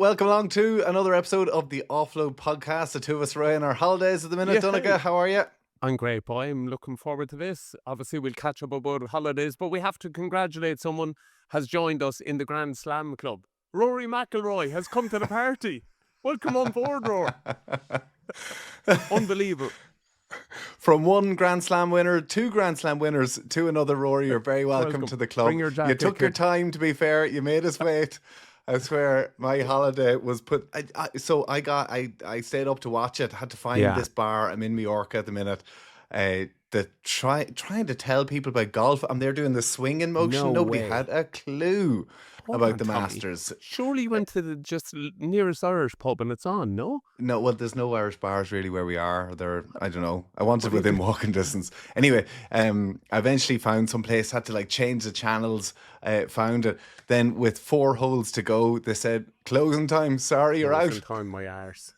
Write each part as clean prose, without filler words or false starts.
welcome along to another episode of the Offload podcast. The two of us are on our holidays at the minute. Donncha, how are you? I'm great, boy. I'm looking forward to this. Obviously, we'll catch up about holidays, but we have to congratulate someone has joined us in the Grand Slam Club. Rory McIlroy has come to the party. Welcome on board, Rory. Unbelievable. From one Grand Slam winner, two Grand Slam winners, to another Rory. You're very welcome to the club. Bring your jacket, you took your time, to be fair. You made us wait. I swear, my holiday was put. I stayed up to watch it. Had to find this bar. I'm in Mallorca at the minute. Trying to tell people about golf, and they're doing the swinging motion. Nobody had a clue about the Masters. Surely you went to the just nearest Irish pub and it's on, no? No, well, there's no Irish bars really where we are. I don't know. I wanted within walking distance. Anyway, I eventually found some place, had to change the channels, found it. Then with 4 holes to go, they said, closing time, sorry, you're out. Closing time, my arse.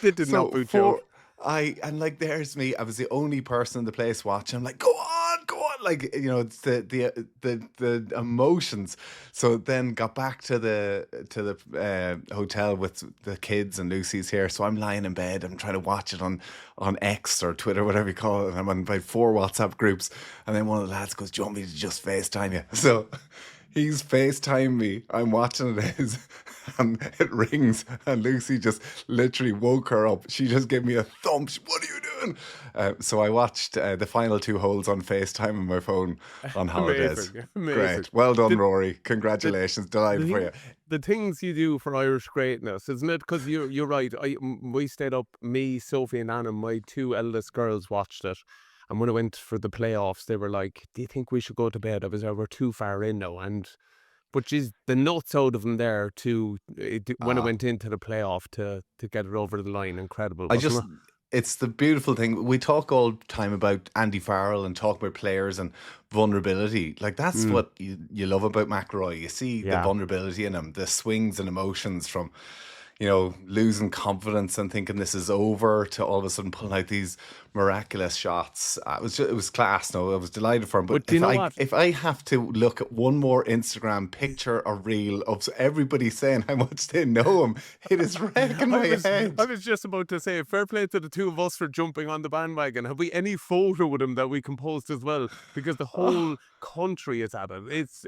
They did not boot you. There's me. I was the only person in the place watching. I'm like, go on. It's the emotions. So then got back to the hotel with the kids, and Lucy's here. So I'm lying in bed. I'm trying to watch it on X or Twitter, whatever you call it. And I'm on about 4 WhatsApp groups. And then one of the lads goes, do you want me to just FaceTime you? So he's FaceTime me. I'm watching it, and it rings, and Lucy just literally woke her up. She just gave me a thump. What are you doing? So I watched the final 2 holes on FaceTime on my phone on holidays. Amazing. Great. Well done, Rory. Congratulations. Delighted for you. The things you do for Irish greatness, isn't it? Because you're right. We stayed up, me, Sophie and Anna, my 2 eldest girls watched it. And when I went for the playoffs, they were like, do you think we should go to bed? We're too far in now. But geez, the nuts out of them there when I went into the playoff to get it over the line. Incredible. It's the beautiful thing. We talk all the time about Andy Farrell and talk about players and vulnerability. That's what you love about McIlroy. You see the vulnerability in him, the swings and emotions from, losing confidence and thinking this is over to all of a sudden pulling out these miraculous shots. It was class. No, I was delighted for him. But if I have to look at one more Instagram picture or reel of everybody saying how much they know him, it is wrecking my head. I was just about to say, fair play to the 2 of us for jumping on the bandwagon. Have we any photo with him that we can post as well? Because the whole country is at it. It's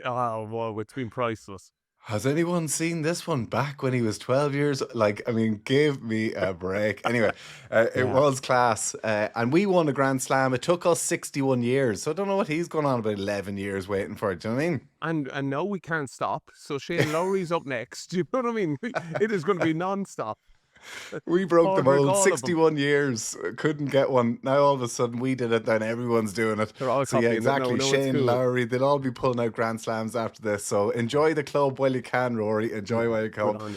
been priceless. Has anyone seen this one back when he was 12 years? Give me a break. Anyway, it was class. And we won a Grand Slam. It took us 61 years. So I don't know what he's going on about 11 years waiting for it. Do you know what I mean? And now we can't stop. So Shane Lowry's up next. Do you know what I mean? It is going to be non-stop. We broke the mold. 61 years, couldn't get one. Now all of a sudden we did it, then everyone's doing it. They're all copying exactly. No, Shane, cool. Lowry, they'll all be pulling out Grand Slams after this. So enjoy the club while you can, Rory. Enjoy while you can.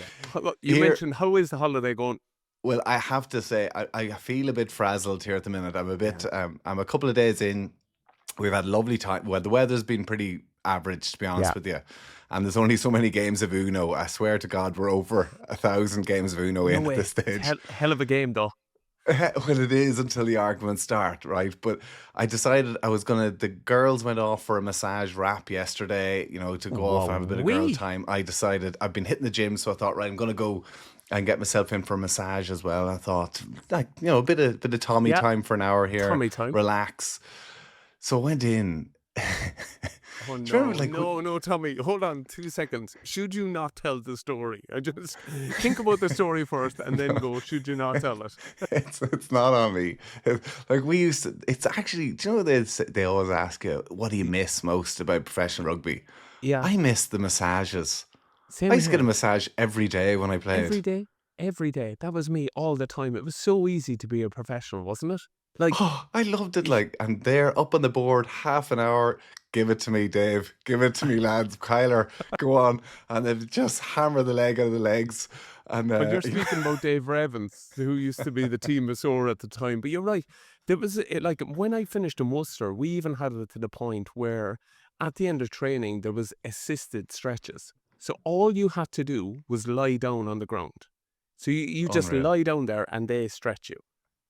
You mentioned, how is the holiday going? Well, I have to say, I feel a bit frazzled here at the minute. I'm a bit. I'm a couple of days in. We've had a lovely time. Well, the weather's been pretty average, to be honest with you. And there's only so many games of Uno. I swear to God, we're over 1,000 games of Uno at this stage. Hell of a game, though. Well, it is until the arguments start, right? But I decided the girls went off for a massage wrap yesterday, to go off and have a bit of girl time. I decided, I've been hitting the gym, so I thought, right, I'm going to go and get myself in for a massage as well. I thought, a bit of Tommy time for an hour here. Tommy time. Relax. So I went in. Oh, no, Tommy, hold on 2 seconds. Should you not tell the story? I just think about the story first and then go, should you not tell it? It's not on me. It's actually, do you know they always ask you, what do you miss most about professional rugby? Yeah. I miss the massages. Same I used to here. get a massage every day when I played. Every day. That was me all the time. It was so easy to be a professional, wasn't it? I loved it. And they're up on the board, half an hour. Give it to me, Dave. Give it to me, lads. Kyler, go on. And they just hammer the leg out of the legs. And when you're speaking about Dave Evans, who used to be the team masseur at the time, but you're right. There was when I finished in Worcester, we even had it to the point where at the end of training there was assisted stretches. So all you had to do was lie down on the ground. So you just lie down there and they stretch you.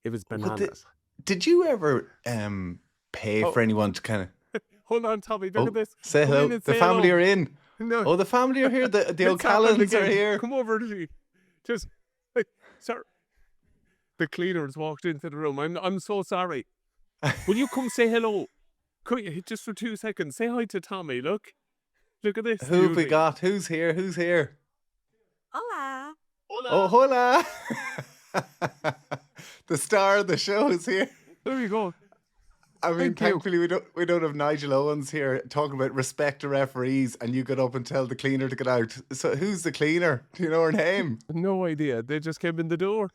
It was bananas. Did you ever pay for anyone to kind of... Hold on, Tommy, look at this. Say hello. The family are in. No, Oh, the family are here. The it's happened O'Callans are again. here. Come over to me. Just, like, sorry. The cleaners walked into the room. I'm so sorry. Will you come say hello? Come here, just for 2 seconds. Say hi to Tommy. Look at this Who have we beauty. got? Who's here? Who's here? Hola. Oh, Hola. hola! The star of the show is here. There you go. I mean, Thank you. thankfully we don't have Nigel Owens here talking about respect to referees, and you get up and tell the cleaner to get out. So who's the cleaner? Do you know her name? No idea. They just came in the door.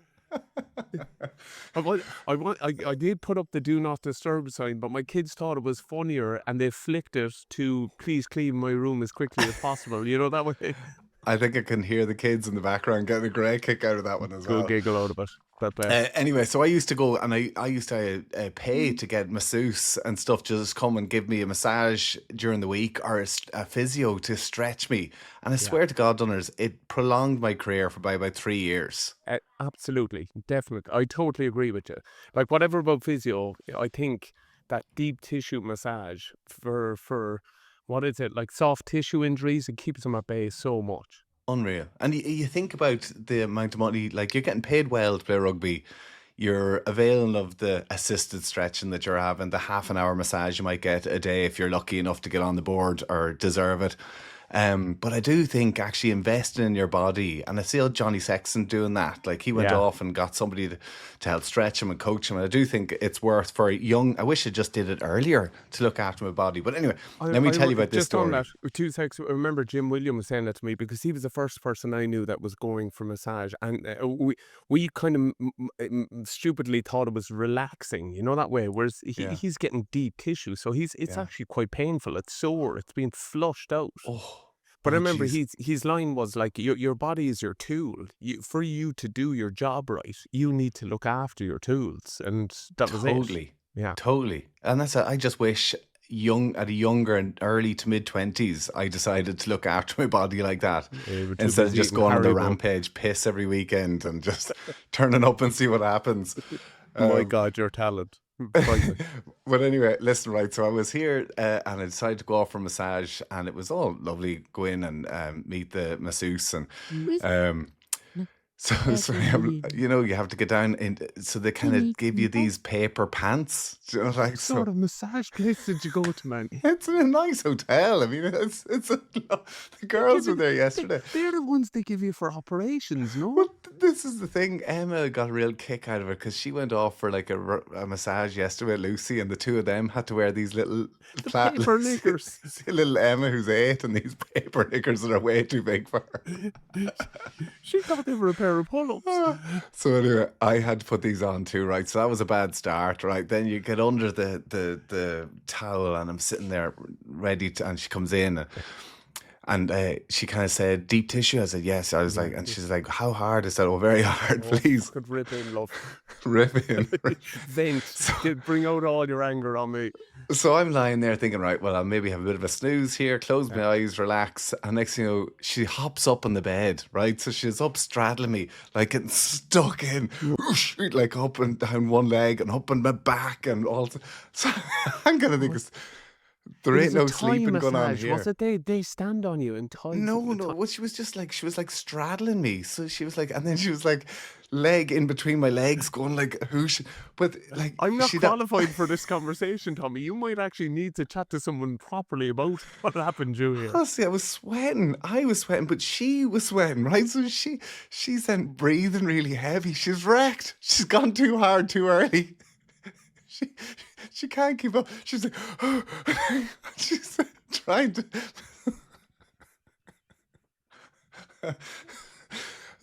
I did put up the do not disturb sign, but my kids thought it was funnier and they flicked it to please clean my room as quickly as possible. You know, that way. I think I can hear the kids in the background getting a great kick out of that one as well. Good giggle out of it. But Anyway, so I used to go and I used to pay to get masseuse and stuff, just come and give me a massage during the week, or a physio to stretch me. And I swear to God, Dunners, it prolonged my career for by about 3 years. absolutely, definitely. I totally agree with you. Like, whatever about physio, I think that deep tissue massage for what is it, like soft tissue injuries, it keeps them at bay so much. Unreal. And you think about the amount of money, like you're getting paid well to play rugby. You're availing of the assisted stretching that you're having, the half an hour massage you might get a day if you're lucky enough to get on the board or deserve it. But I do think actually investing in your body, and I see old Johnny Sexton doing that. Like, he went off and got somebody to help stretch him and coach him. And I do think it's worth for young. I wish I just did it earlier to look after my body. But anyway, let me tell you about this just story. on that, 2 seconds. I remember Jim Williams saying that to me because he was the first person I knew that was going for massage, and we kind of stupidly thought it was relaxing, you know, that way. Whereas he's getting deep tissue, so it's actually quite painful. It's sore. It's being flushed out. But I remember his line was like, your body is your tool. For you to do your job right, you need to look after your tools. And that was it. Totally. Yeah. Totally. And I just wish at a younger and early to mid 20s, I decided to look after my body like that. Instead of just going on the rampage, piss every weekend and just turning up and see what happens. My God, your talent. But anyway, listen, right, so I was here and I decided to go off for a massage, and it was all lovely. Go in and meet the masseuse, and sorry, you have to get down in, so they kind of give you these paper pants. Do you know, like, What sort of massage place did you go to, man? it's in a nice hotel. I mean, the girls were there yesterday. They're the ones they give you for operations, no? Well, this is the thing. Emma got a real kick out of it because she went off for like a massage yesterday with Lucy, and the two of them had to wear these little paper knickers. Little Emma, who's 8, and these paper knickers that are way too big for her. She thought they were a pair of pull-ups. So anyway, I had to put these on too, right? So that was a bad start, right? Then you get under the towel, and I'm sitting there ready to, and she comes in. And she kind of said, deep tissue? I said, yes. I was like, and she's like, how hard is that? Oh, very hard, please. Could rip in, love. Rip in. Vent. Bring out all your anger on me. So I'm lying there thinking, right, well, I'll maybe have a bit of a snooze here, close my eyes, relax. And next thing you know, she hops up on the bed, right? So she's up straddling me, like getting stuck in, whoosh, like up and down one leg and up on my back and all. So I'm going to think there ain't no sleeping going on here. Was it they stand on you and tie? No. Well, she was like straddling me. So she was like, and then she was like, leg in between my legs, going like, whoosh. But like, I'm not qualified for this conversation, Tommy. You might actually need to chat to someone properly about what happened to you here. Honestly, I was sweating, but she was sweating, right? So she's then breathing really heavy. She's wrecked. She's gone too hard too early. She can't keep up. She's like, she's trying to.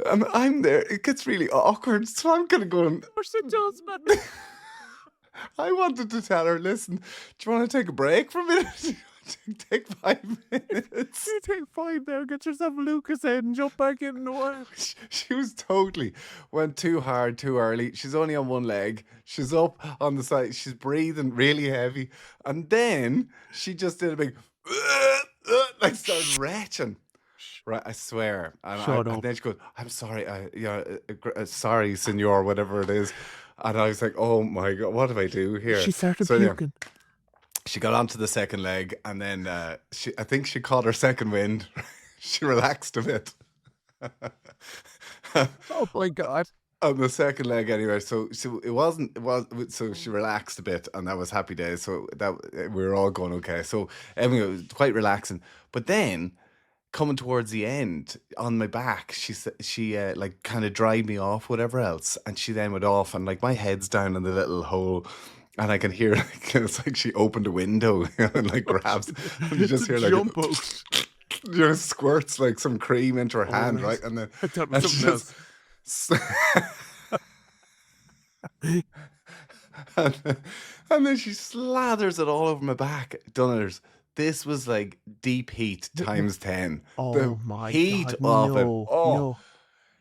I'm there. It gets really awkward, so I'm kind of going. Of course it does, man. I wanted to tell her, listen, do you want to take a break for a minute? Take 5 minutes. You take 5 there, get yourself a Lucasade and jump back in the way. She was totally went too hard too early. She's only on one leg. She's up on the side. She's breathing really heavy. And then she just did a big like started retching. Right, I swear. And then she goes, I'm sorry, sorry, senor, whatever it is. And I was like, oh my God, what do I do here? She started puking. she got onto the second leg, and then I think she caught her second wind. She relaxed a bit. Oh my God. On the second leg, anyway. So it was. So she relaxed a bit, and that was happy days. So that we were all going okay. So anyway, it was quite relaxing. But then, coming towards the end, on my back, she like kind of dried me off, whatever else, and she then went off, and like my head's down in the little hole. And I can hear, like, it's like she opened a window and like grabs, and you just hear like jump out. just squirts like some cream into her hand, right? And then I thought it and was she something else. and then she slathers it all over my back. Dunners, this was like deep heat times 10. Oh The my heat God. of it. No, Oh, no.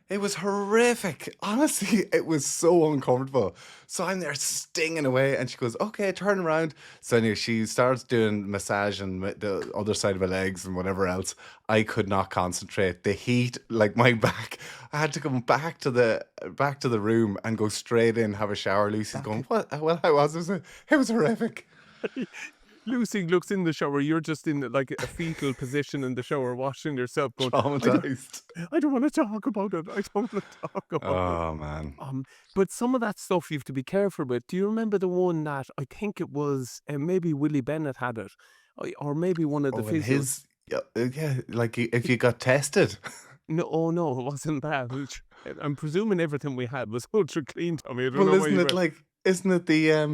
it was horrific. Honestly, it was so uncomfortable. So I'm there stinging away, and she goes, "Okay, turn around." So anyway, she starts doing massage and the other side of my legs and whatever else. I could not concentrate. The heat, like my back, I had to come back to the room and go straight in, have a shower. Lucy's going, "What? Well, how was it? It was horrific." Lucy looks in the shower. You're just in like a fetal position in the shower, washing yourself, going, Traumatized. I don't want to talk about it. I don't want to talk about it. Oh man. But some of that stuff you have to be careful with. Do you remember the one that I think it was maybe Willie Bennett had it, or maybe one of the Oh, and physios? yeah, like if you got tested. No, oh no, it wasn't that. I'm presuming everything we had was ultra clean, Tommy. I don't Well, know why isn't you it went. like, isn't it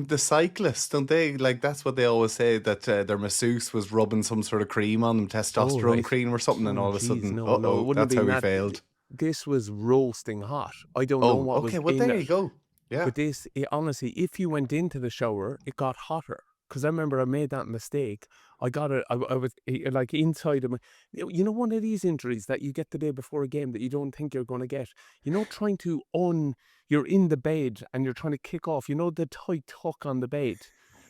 the cyclists? Don't they, like, that's what they always say, that their masseuse was rubbing some sort of cream on them, testosterone right. cream or something, and Oh, all of a geez, sudden, no, no, it wouldn't have that's how been we that. failed. This was roasting hot. I don't know Oh, what okay. was Well, in there it. you go. Yeah. But this, honestly, if you went into the shower, it got hotter. Because I remember I made that mistake. I got it. I was like inside of my. You know, one of these injuries that you get the day before a game that you don't think you're going to get. You know, trying to you're in the bed and you're trying to kick off. You know, the tight tuck on the bed,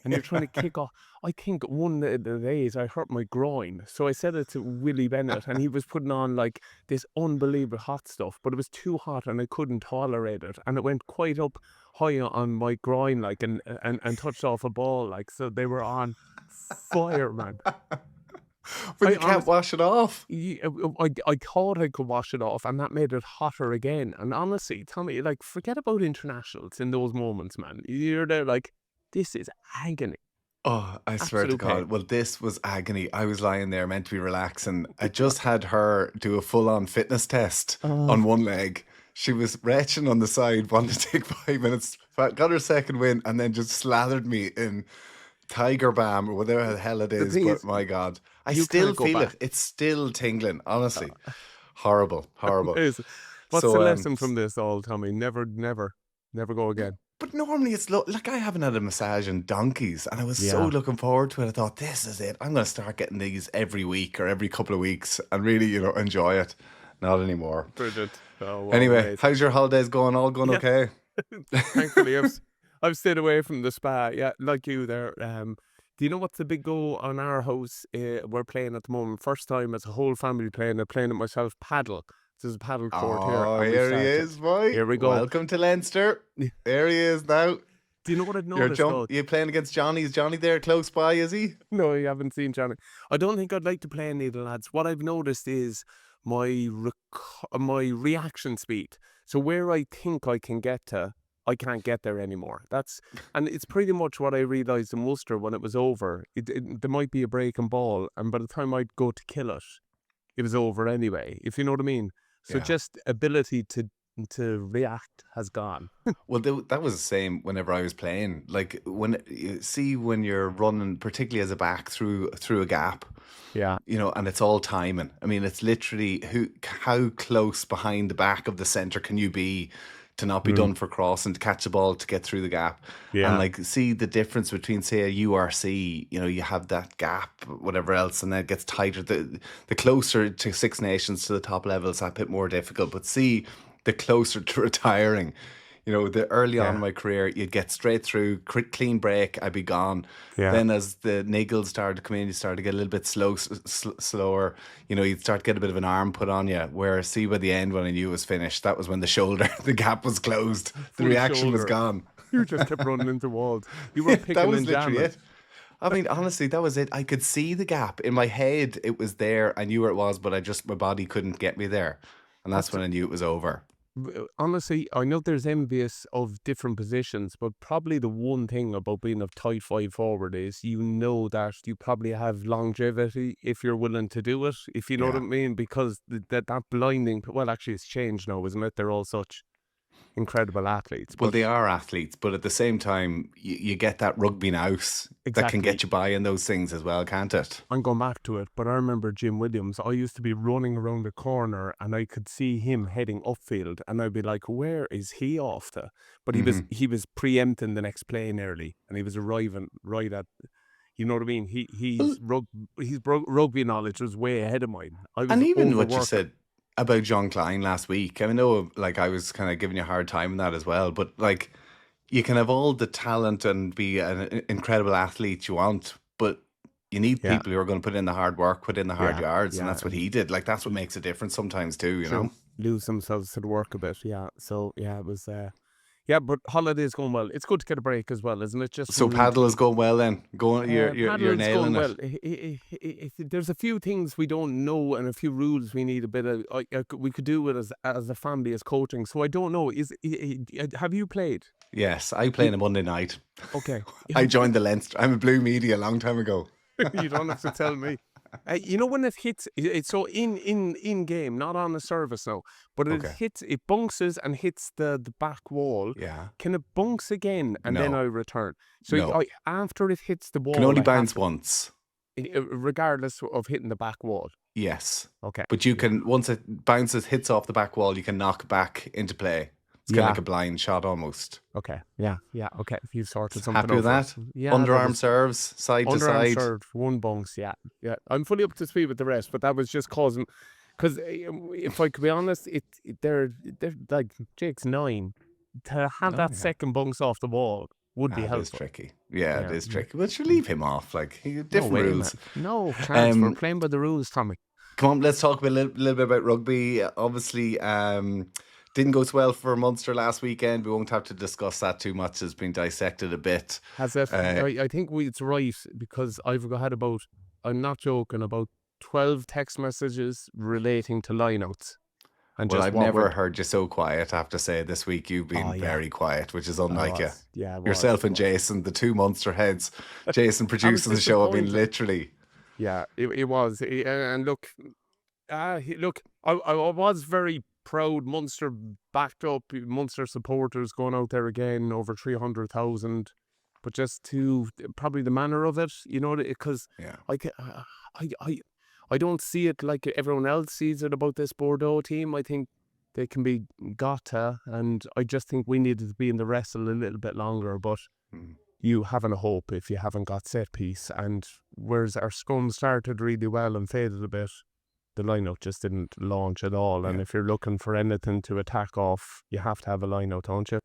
and you're trying to kick off. I think one of the days I hurt my groin, so I said it to Willie Bennett, and he was putting on like this unbelievable hot stuff, but it was too hot and I couldn't tolerate it, and it went quite up high on my groin, like, and touched off a ball, like, so they were on fire, man. But I you can't wash it off. I thought I could wash it off, and that made it hotter again. And honestly, Tommy, like, forget about internationals in those moments, man. You're there like, this is agony. Oh, I swear to Absolute God. pain. Well, this was agony. I was lying there meant to be relaxing. I just had her do a full-on fitness test on one leg. She was retching on the side, wanted to take 5 minutes, got her second win, and then just slathered me in Tiger Balm or whatever the hell it The is. thing But is, my God, I you still can't go feel back. it. It's still tingling, honestly. Horrible, horrible. What's So, the lesson from this all, Tommy? Never go again. But normally it's like, I haven't had a massage in donkeys, and I was so Yeah. looking forward to it. I thought, this is it. I'm going to start getting these every week or every couple of weeks and really, enjoy it. Not anymore. Brilliant. Oh, well, Anyway, amazing. how's your holidays going? All going Yeah. okay? Thankfully, I've stayed away from the spa. Yeah, like you there. Do you know what's the big goal on our house? We're playing at the moment. First time as a whole family playing. I'm playing it myself. Paddle. There's a paddle court here. Oh, and we here he started. is, boy. Here we go. Welcome to Leinster. There he is now. Do you know what I've noticed? Though? You playing against Johnny? Is Johnny there close by, is he? No, you haven't seen Johnny. I don't think I'd like to play any of the lads. What I've noticed is my reaction speed. So where I think I can get to, I can't get there anymore. And it's pretty much what I realised in Worcester when it was over. There might be a breaking ball, and by the time I'd go to kill it, it was over anyway, if you know what I mean. So Yeah. just ability to react has gone. Well, that was the same whenever I was playing. Like, when you're running, particularly as a back through a gap, Yeah. and it's all timing. I mean, it's literally how close behind the back of the centre can you be to not be done for cross and to catch the ball to get through the gap. Yeah. And like, see the difference between, say, a URC, you have that gap, whatever else, and then it gets tighter. The closer to Six Nations to the top levels, a bit more difficult. But see, the closer to retiring, the early on in my career, you'd get straight through, clean break, I'd be gone. Yeah. Then as the niggles started to come in, you started to get a little bit slower. You'd start to get a bit of an arm put on you. Whereas, see, by the end, when I knew it was finished, that was when the gap was closed. The Full reaction was shoulder. gone. You just kept running into walls. You were picking That was and literally jamming. it. I mean, honestly, that was it. I could see the gap in my head. It was there. I knew where it was, but my body couldn't get me there, and that's when I knew it was over. Honestly, I know there's envious of different positions, but probably the one thing about being a tight 5 forward is you know that you probably have longevity if you're willing to do it, if you know what I Yeah. mean, because that blinding, well, actually it's changed now, isn't it? They're all such incredible athletes, Well, but they are athletes, but at the same time, you get that rugby nous that can exactly. get you by in those things as well, can't it? I'm going back to it, but I remember Jim Williams. I used to be running around the corner and I could see him heading upfield and I'd be like, where is he off to? But he was preempting the next play nearly and he was arriving right at, you know what I mean? His rugby knowledge was way ahead of mine. I was And even what you overworking. said about John Klein last week, I know, like, I was kind of giving you a hard time in that as well, but like, you can have all the talent and be an incredible athlete you want, but you need Yeah. people who are going to put in the hard work, put in the hard Yeah, yards, and yeah. that's what he did. Like, that's what makes a difference sometimes too, you know? Lose themselves to the work a bit, yeah. So, yeah, it was... yeah, but holiday's going well. It's good to get a break as well, isn't it? Just So paddle is going well then. You're paddle's nailing going it. well. There's a few things we don't know and a few rules we need a bit of. We could do it as a family, as coaching. So I don't know. Have you played? Yes, I play on a Monday night. Okay. I joined the Leinster. I'm a Blue Media a long time ago. You don't have to tell me. You know when it hits, it's so in game, not on the service now, but it Okay. hits, it bounces and hits the back wall. Yeah. Can it bounce again and then No. I return? So No. after it hits the wall, Can only I have bounce to- once. regardless of hitting the back wall. Yes. Okay. But you can, once it bounces, hits off the back wall, you can knock back into play. It's kind of Yeah. like a blind shot almost. Okay. Yeah. Okay. If you sorted something Happy with out that? for us. Yeah. Underarm serves, side to underarm side. serve, one bounce. Yeah. I'm fully up to speed with the rest, but that was just causing. Because if I could be honest, they're like Jake's 9. To have that second bounce off the wall would be It is helpful. tricky. Yeah, it Yeah. is tricky. But you leave him off. Like, different No way, rules. man. No chance. We're Um, playing by the rules, Tommy. Come on, let's talk a little bit about rugby. Obviously, didn't go so well for Munster last weekend. We won't have to discuss that too much. It's been dissected a bit. Has it? I think it's right because I've had about, I'm not joking, about 12 text messages relating to lineouts. And Well, just I've what never we're- heard you so quiet, I have to say. This week you've been Oh, yeah. very quiet, which is unlike you. Yeah, it was, Yourself it and was. Jason, the two Munster heads. Jason producing the show. I mean, disappointed. literally. Yeah, it was. And look, I was very proud. Munster backed up. Munster supporters going out there again, over 300,000. But just to probably the manner of it, you know, because Yeah. I don't see it like everyone else sees it about this Bordeaux team. I think they can be got to, and I just think we needed to be in the wrestle a little bit longer. But you haven't a hope if you haven't got set piece. And whereas our scrum started really well and faded a bit, the lineup just didn't launch at all. And Yeah. if you're looking for anything to attack off, you have to have a lineout, don't you?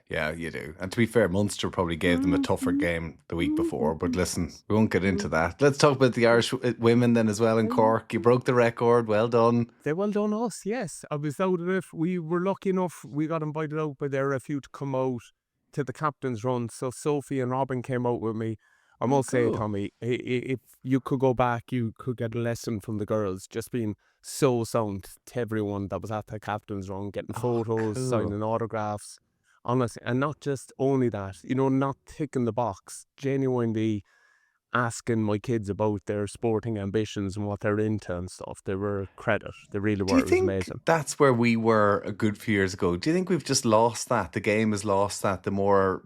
Yeah, you do. And to be fair, Munster probably gave them a tougher game the week before. But listen, we won't get into that. Let's talk about the Irish women then as well in Cork. You broke the record. Well done. They well done us, yes. I was out of it. We were lucky enough. We got invited out by the IRFU to come out to the captain's run. So Sophie and Robin came out with me. I must say, cool. Tommy, if you could go back, you could get a lesson from the girls. Just being so sound to everyone that was at the captain's run, getting photos, cool. signing autographs. Honestly, and not just only that, you know, not ticking the box, genuinely asking my kids about their sporting ambitions and what they're into and stuff. They were a credit. They really Do were. you It was think amazing. that's where we were a good few years ago? Do you think we've just lost that? The game has lost that, the more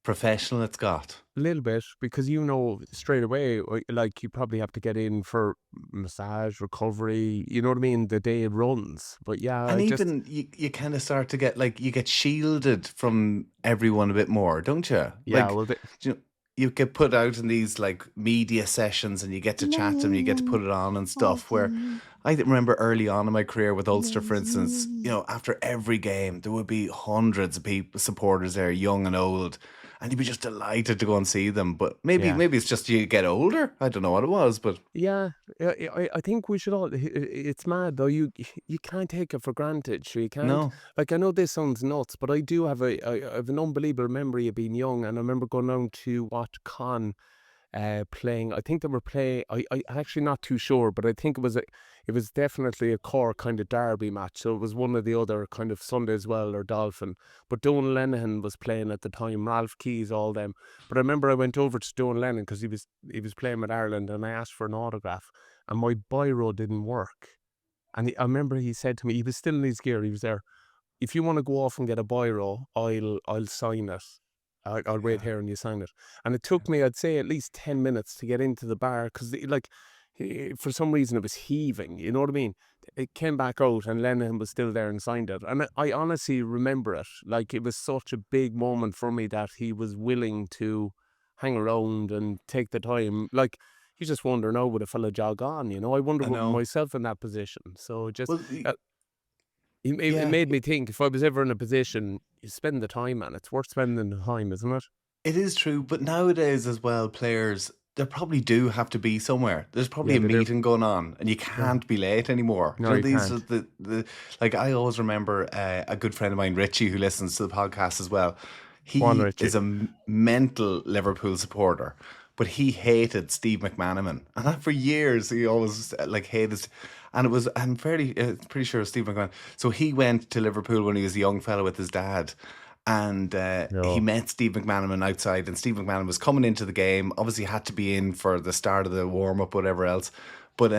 professional it's got? A little bit, because you know straight away, like you probably have to get in for massage, recovery, you know what I mean? The day it runs. But yeah, And I just, even you kind of start to get, like, you get shielded from everyone a bit more, don't you? yeah, Like, well, you get put out in these like media sessions and you get to chat to them, you get to put it on and stuff. Where I remember early on in my career with Ulster, for instance, you know, after every game there would be hundreds of people, supporters there, young and old, and you'd be just delighted to go and see them. But maybe it's just you get older. I don't know what it was, but yeah, I think we should all. It's mad though. You can't take it for granted. Sure, you can't. no. Like, I know this sounds nuts, but I do have I have an unbelievable memory of being young, and I remember going down to watch Con playing. I think they were playing. I actually not too sure, but I think it was definitely a core kind of derby match. So it was one of the other kind of Sunday as well, or Dolphin. But Donal Lenihan was playing at the time. Ralph Keys, all them. But I remember I went over to Donal Lennon because he was playing with Ireland, and I asked for an autograph, and my biro didn't work. And I remember he said to me, he was still in his gear. He was there. If you want to go off and get a biro, I'll sign it. I'll wait Yeah. here and you sign it. And it took me, I'd say, at least 10 minutes to get into the bar because, like, for some reason it was heaving. You know what I mean? It came back out and Lennon was still there and signed it. And I honestly remember it. Like, it was such a big moment for me that he was willing to hang around and take the time. Like, you just wonder now, would a fella jog on? You know, I wonder I what know. myself in that position. So just. Well, It yeah, made me think, if I was ever in a position, you spend the time, man. It's worth spending the time, isn't it? it is true. But nowadays as well, players, they probably do have to be somewhere. There's probably Yeah, a they do. meeting going on, and you Yeah. can't be late anymore. No, you These are can't. the like I always remember a good friend of mine, Richie, who listens to the podcast as well. Go on, He Richie. is a mental Liverpool supporter, but he hated Steve McManaman, and that for years he always like hated. And it was, I'm fairly pretty sure it was Steve McManaman. So he went to Liverpool when he was a young fellow with his dad, and he No. met Steve McManaman outside, and Steve McManaman was coming into the game. Obviously, had to be in for the start of the warm up, whatever else. But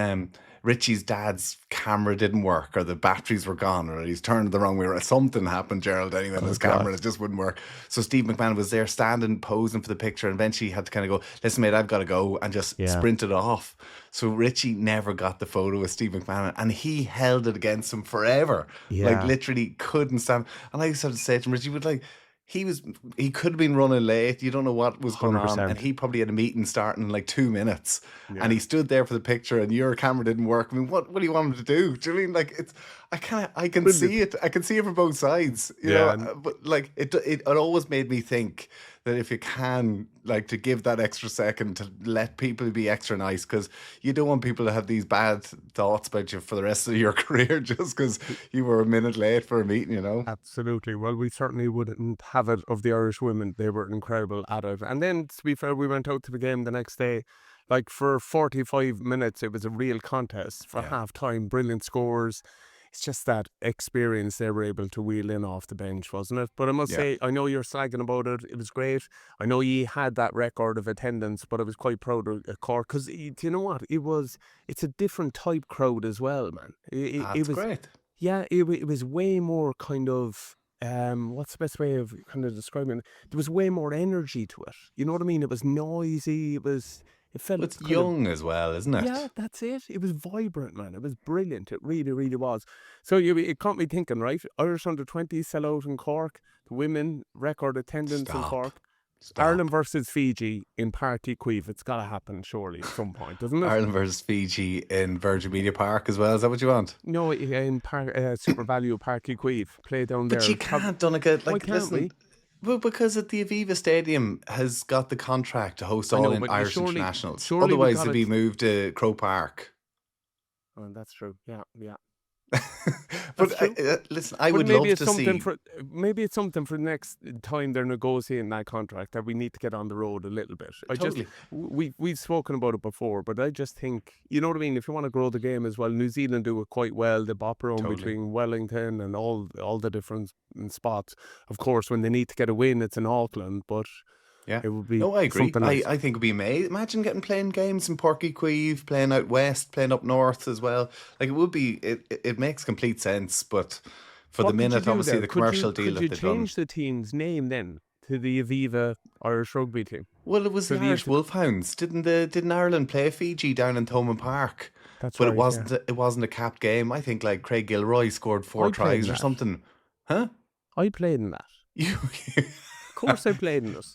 Richie's dad's camera didn't work, or the batteries were gone, or he's turned the wrong way, or something happened, Gerald. Anyway, on Oh, his God. camera, it just wouldn't work. So Steve McManaman was there, standing, posing for the picture, and eventually he had to kind of go, "Listen, mate, I've got to go," and just Yeah. sprinted off. So Richie never got the photo with Steve McManaman, and he held it against him forever. Like, Yeah. literally couldn't stand. And I used to have to say to him, Richie, would like. He could have been running late. You don't know what was going on, and 100%. he probably had a meeting starting in like 2 minutes, Yeah. and he stood there for the picture, and your camera didn't work. I mean, what do you want him to do? Do you mean like it's? I can Brilliant. see it. I can see it from both sides. You Yeah, know, and but like it always made me think that if you can, like, to give that extra second to let people be extra nice, because you don't want people to have these bad thoughts about you for the rest of your career just because you were a minute late for a meeting. You know. absolutely. Well, we certainly wouldn't have it of the Irish women. They were incredible at it. And then, to be fair, we went out to the game the next day. Like, for 45 minutes, it was a real contest. For Yeah. half time, brilliant scores. It's just that experience they were able to wheel in off the bench, wasn't it? But I must Yeah. say, I know you're slagging about it. It was great. I know you had that record of attendance, but I was quite proud of Cork because, do you know what? It's a different type crowd as well, man. It That's was, great. yeah, it was way more kind of, what's the best way of kind of describing it? There was way more energy to it. You know what I mean? It was noisy. It felt It's kind of, young as well, isn't it? yeah, that's it. It was vibrant, man. It was brilliant. It really, really was. So it got me thinking, right? Irish under-20 sell out in Cork. The women record attendance in Stop. Cork. Stop. Ireland versus Fiji in Páirc Uí. It's got to happen, surely, at some point, doesn't it? Ireland versus Fiji in Virgin Media Park as well. Is that what you want? No, in Super Value Páirc Uí. Play down there. But you can't, Donncha. Why Like, can't listen. we? Well, because at the Aviva Stadium has got the contract to host I all know, in but Irish surely internationals. we Otherwise, got it'd be it. moved to Croke Park. Oh, that's true. Yeah. But That's true. listen, I But would maybe love it's to something see. for the next time they're negotiating that contract that we need to get on the road a little bit. Totally. We've spoken about it before, but I just think, you know what I mean. If you want to grow the game as well, New Zealand do it quite well. They bop around Totally. between Wellington and all the different spots. Of course, when they need to get a win, it's in Auckland, but Yeah. it would be No, I agree. something nice. I think it'd be amazing. Imagine playing games in Páirc Uí, playing out west, playing up north as well. Like, it would be. It makes complete sense. But for the What could you minute, do obviously, there? the commercial deal Could that you they've done. change the team's name then to the Aviva Irish rugby team? Well, it was So the the Irish Wolfhounds. Didn't Ireland play Fiji down in Thomond Park? That's But right. it wasn't a capped game. I think like Craig Gilroy scored 4 I played in tries or that. something. Huh? I played in that. You Of course, I played in this.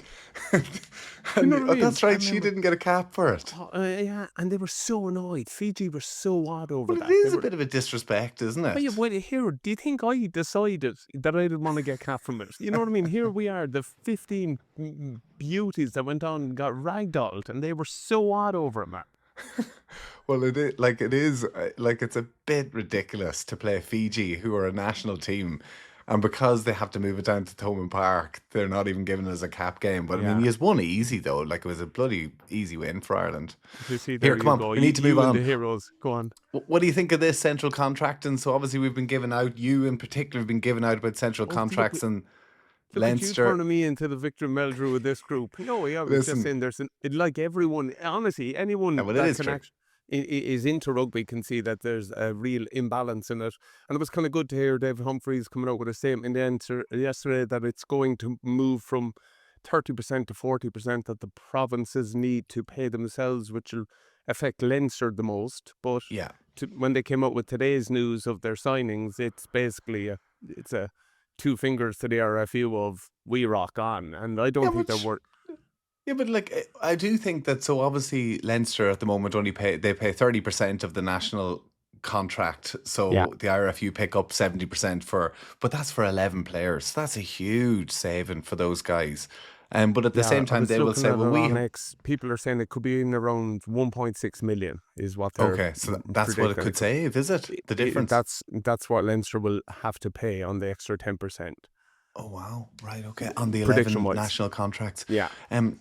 and, know what I mean? that's I right. She remember- didn't get a cap for it. Yeah, and they were so annoyed. Fiji were so odd over Well, that. it is They a were, bit of a disrespect, isn't it? Oh, yeah, well, here, do you think I decided that I didn't want to get cat from it? You know what I mean? Here we are, the 15 beauties that went on and got ragdolled, and they were so odd over it, man. Well, it is like it's a bit ridiculous to play Fiji, who are a national team, And because they have to move it down to Thomond Park, they're not even giving us a cap game. But I mean, Yeah. he has won easy though. Like, it was a bloody easy win for Ireland. You see, Here, there come you on. go. We need to move You and on. the heroes. Go on. What do you think of this central contracting? So obviously we've been giving out, you in particular have been giving out about central Oh, contracts and look at you Leinster. turning me into the Victor Meldrew of this group. No, I was just Listen, saying like everyone, honestly, anyone yeah, well, it that is can true. actually is into rugby can see that there's a real imbalance in it. And it was kind of good to hear David Humphreys coming out with a statement in the answer yesterday that it's going to move from 30% to 40% that the provinces need to pay themselves, which will affect Leinster the most. But Yeah. when they came out with today's news of their signings, it's basically it's a two fingers to the IRFU of we rock on, and I don't Yeah, think they're which, worth. yeah, but like I do think that, so obviously Leinster at the moment only pay 30% of the national contract, so Yeah. the IRFU pick up 70% but that's for 11 players. That's a huge saving for those guys. But at the Yeah, same I time was they will looking say, at well, it we on have, X. People are saying it could be in around 1.6 million is what they're okay, so that's what it predicting. could save, is it? The difference? That's what Leinster will have to pay on the extra 10%. Oh wow! Right, okay. On the Prediction 11 wise. national contracts, Yeah.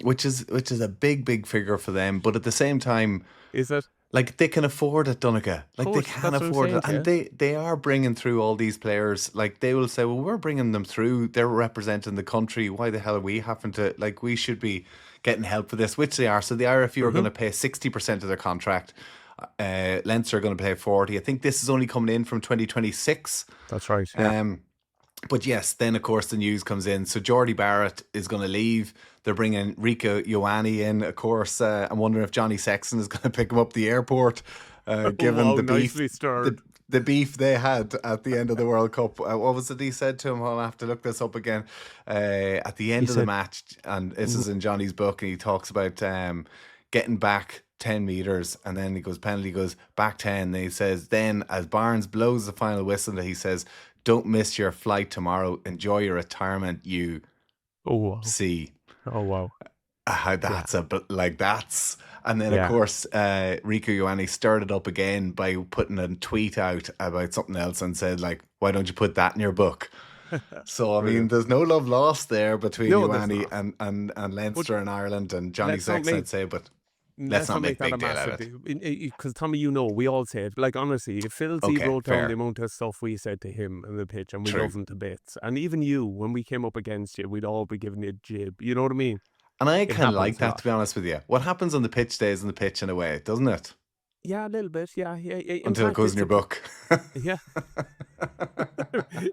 which is a big figure for them. But at the same time, Is it? like, they can afford it, Donncha. Of Like, they course, can that's what I'm afford saying it, to and you. they are bringing through all these players. Like, they will say, well, we're bringing them through. They're representing the country. Why the hell are we having to? Like, we should be getting help for this, which they are. So the IRFU are going to pay 60% of their contract. Leinster are going to pay 40. I think this is only coming in from 2026. That's right. Yeah. But yes, then of course the news comes in. So Jordy Barrett is going to leave. They're bringing Rico Ioane in. Of course, I'm wondering if Johnny Sexton is going to pick him up the airport, given Wow, the beef, nicely stirred. the beef they had at the end of the World Cup. What was it he said to him? I'll have to look this up again. At the end of the said- match, and this is in Johnny's book, and he talks about getting back 10 metres, and then he goes penalty, goes back 10. And he says, then as Barnes blows the final whistle, he says, don't miss your flight tomorrow. Enjoy your retirement, you Oh wow. see. Oh wow. How that's that's. And then, of Yeah. course, Rico Ioane stirred it up again by putting a tweet out about something else and said, like, why don't you put that in your book? So, I mean, Brilliant. there's no love lost there between No, there's Ioane not. and Leinster and Ireland and Johnny let's not Sexton, make- I'd say, but let's Let's not not make make that a big deal out massive of it. deal. Because Tommy, we all say it. Like, honestly, if Philsy Okay, wrote down fair. the amount of stuff we said to him in the pitch, and we True. love him to bits, and even you, when we came up against you, we'd all be giving you a jib. You know what I mean? And I It kind of like happens a that, lot. to be honest with you. What happens on the pitch stays on the pitch in a way, doesn't it? Yeah, a little bit. Yeah. In Until it fact, goes in your book. Yeah.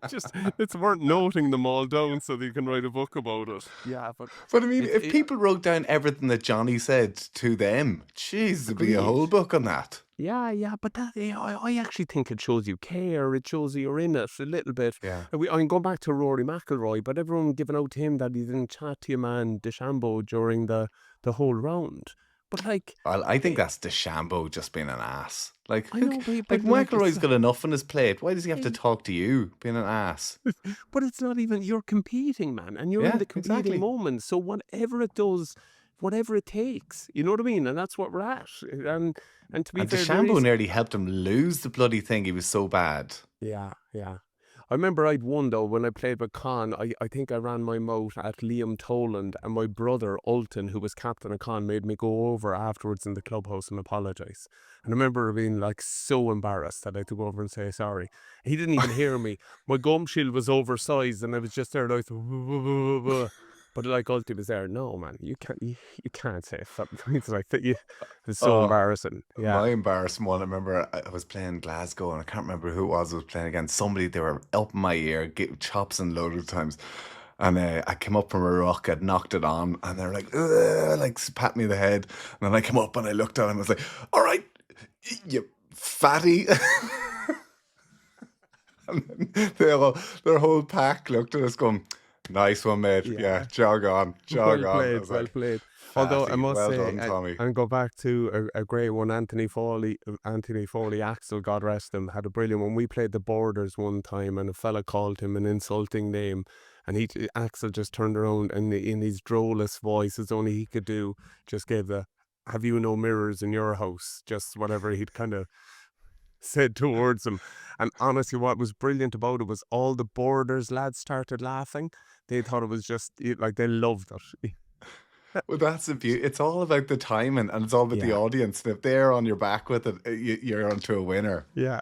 Just, it's worth noting them all down so that you can write a book about it. Yeah, but But I mean, if people wrote down everything that Johnny said to them, jeez, there'd be a Agreed. whole book on that. Yeah, but that I actually think it shows you care. It shows you're in it a little bit. Yeah. I'm going back to Rory McIlroy, but everyone giving out to him that he didn't chat to your man DeChambeau during the whole round. But like, Well, I think that's DeChambeau just being an ass. Like, I know, but like like, McIlroy's got enough on his plate. Why does he have to talk to you, being an ass? but it's not even, you're competing, man, and you're Yeah, in the competing exactly. moment. So whatever it does, whatever it takes, you know what I mean? And that's what we're at. And to be And fair, DeChambeau nearly helped him lose the bloody thing. He was so bad. Yeah. I remember I'd won though when I played with Con. I think I ran my mouth at Liam Toland, and my brother Ulton, who was captain of Con, made me go over afterwards in the clubhouse and apologise. And I remember being like so embarrassed that I had to go over and say sorry. He didn't even hear me. My gum shield was oversized, and I was just there like, but like Ulti was there. No, man, you can't say something. It's like that. It's so embarrassing. Yeah. My embarrassing one, I remember I was playing Glasgow, and I can't remember who it was I was playing against. Somebody, they were up in my ear, chops and loads of times. And I came up from a rock, I'd knocked it on, and they're like, "Ugh," like pat me in the head. And then I came up and I looked at him, and I was like, all right, you fatty. And then their whole pack looked at us going, nice one, mate. Yeah, jog on. I was Well like, played. Although I "Fatty, must well say, done, Tommy." and go back to a great one, Anthony Foley, Axel, God rest him, had a brilliant one. We played the Borders one time, and a fella called him an insulting name, and Axel just turned around and in his drollest voice, as only he could do, just gave the "Have you no mirrors in your house?" Just whatever he'd kind of said towards him. And honestly, what was brilliant about it was all the Borders lads started laughing. They thought it was just like they loved it. Well, that's the beauty. It's all about the timing, and it's all about the Yeah, audience. And if they're on your back with it, you're onto a winner. yeah.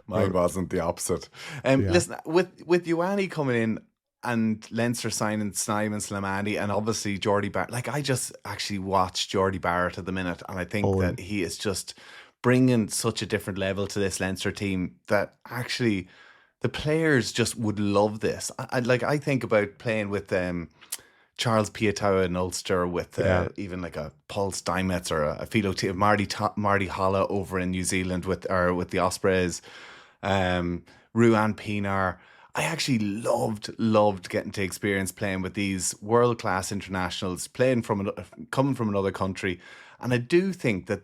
Mine wasn't the opposite. Yeah. Listen, with Ioane coming in and Leinster signing Snyman Slimani and obviously Jordy Barrett, like I just actually watched Jordy Barrett at the minute, and I think Oh, that he is just bringing such a different level to this Leinster team that actually the players just would love this. I think about playing with Charles Piatoa in Ulster, with yeah. even like a Paul Steinmetz or a Philo Marty Holla over in New Zealand with the Ospreys, Ruan Pinar. I actually loved getting to experience playing with these world class internationals, coming from another country. And I do think that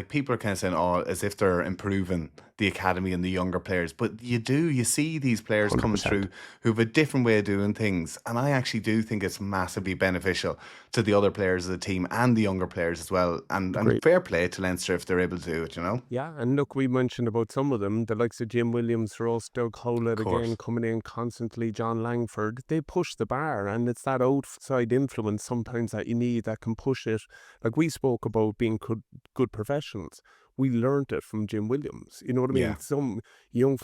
people are kind of saying, oh, as if they're improving the academy and the younger players. But you see these players coming 100%. through who have a different way of doing things. And I actually do think it's massively beneficial to the other players of the team and the younger players as well. And Agreed. fair play to Leinster if they're able to do it, Yeah, and look, we mentioned about some of them, the likes of Jim Williams, Ross, Doug Howlett Of course. again coming in constantly, John Langford. They push the bar, and it's that outside influence sometimes that you need that can push it. Like we spoke about being good professionals. We learned it from Jim Williams. You know what I mean? Yeah. Some young,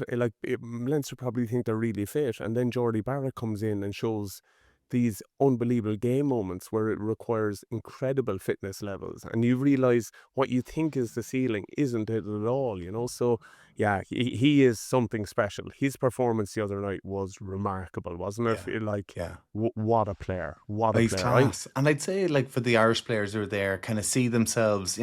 Leinster probably think they're really fit, and then Jordy Barrett comes in and shows these unbelievable game moments where it requires incredible fitness levels, and you realize what you think is the ceiling isn't it at all, so yeah, he is something special. His performance the other night was remarkable, wasn't it? Yeah. Like, Yeah. what a player, what Oh, a he's player. class. And I'd say, like, for the Irish players who are there, kind of see themselves,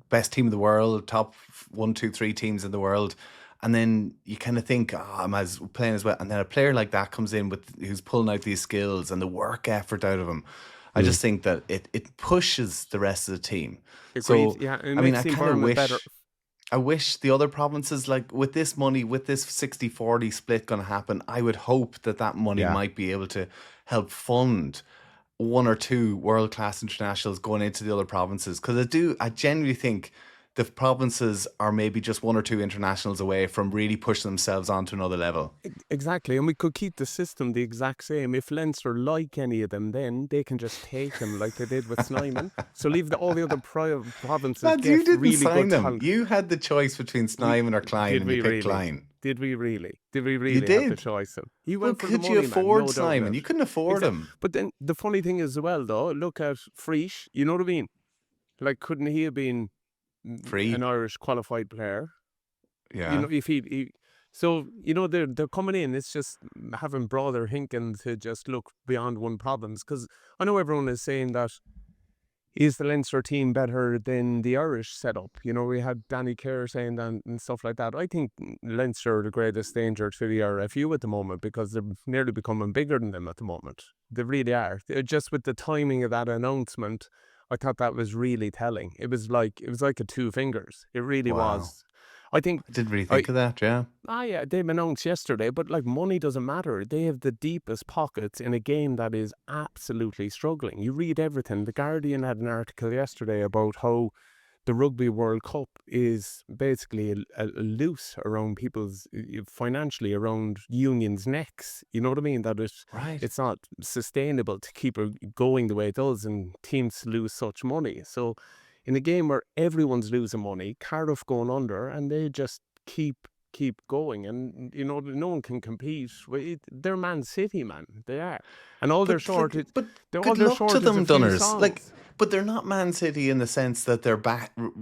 best team in the world, top 1, 2, 3 teams in the world. And then you kind of think, I'm as playing as well. And then a player like that comes in who's pulling out these skills and the work effort out of him. I just think that it pushes the rest of the team. Agreed. So, Yeah, it I mean, makes I the kind of environment better. I wish the other provinces, like with this money, with this 60-40 split going to happen, I would hope that money Yeah. might be able to help fund 1 or 2 world-class internationals going into the other provinces. Because I genuinely think the provinces are maybe just 1 or 2 internationals away from really pushing themselves onto another level. Exactly, and we could keep the system the exact same. If Leinster like any of them, then they can just take them like they did with Snyman. So leave all the other provinces Lads, you get didn't really sign good them. talent. You had the choice between Snyman or Klein, Did and we you picked really? Klein. Did we really? Did we You really have the did. choice? He Well, went for the could money, you man, afford no doubt about Snyman? it. You couldn't afford him. But then the funny thing is as well, though, look at Frisch. You know what I mean? Like, couldn't he have been Free. an Irish qualified player? Yeah. If he so they're coming in. It's just having broader thinking to just look beyond one problems, because I know everyone is saying that is the Leinster team better than the Irish setup. We had Danny Kerr saying that and stuff like that. I think Leinster are the greatest danger to the IRFU at the moment, because they're nearly becoming bigger than them at the moment. They really are. Just with the timing of that announcement, I thought that was really telling. It was like a 2 fingers. It really Wow. was. I think I didn't really think of that, yeah. yeah, they've announced yesterday, but like money doesn't matter. They have the deepest pockets in a game that is absolutely struggling. You read everything. The Guardian had an article yesterday about how the Rugby World Cup is basically a loose around people's, financially around unions' necks. You know what I mean? That Right. it's not sustainable to keep it going the way it does, and teams lose such money. So in a game where everyone's losing money, Cardiff going under, and they just keep going, and no one can compete. They're Man City, man. They are, and all they're short. But all good they're luck short to is a them, few Dunners. songs. But they're not Man City in the sense that they're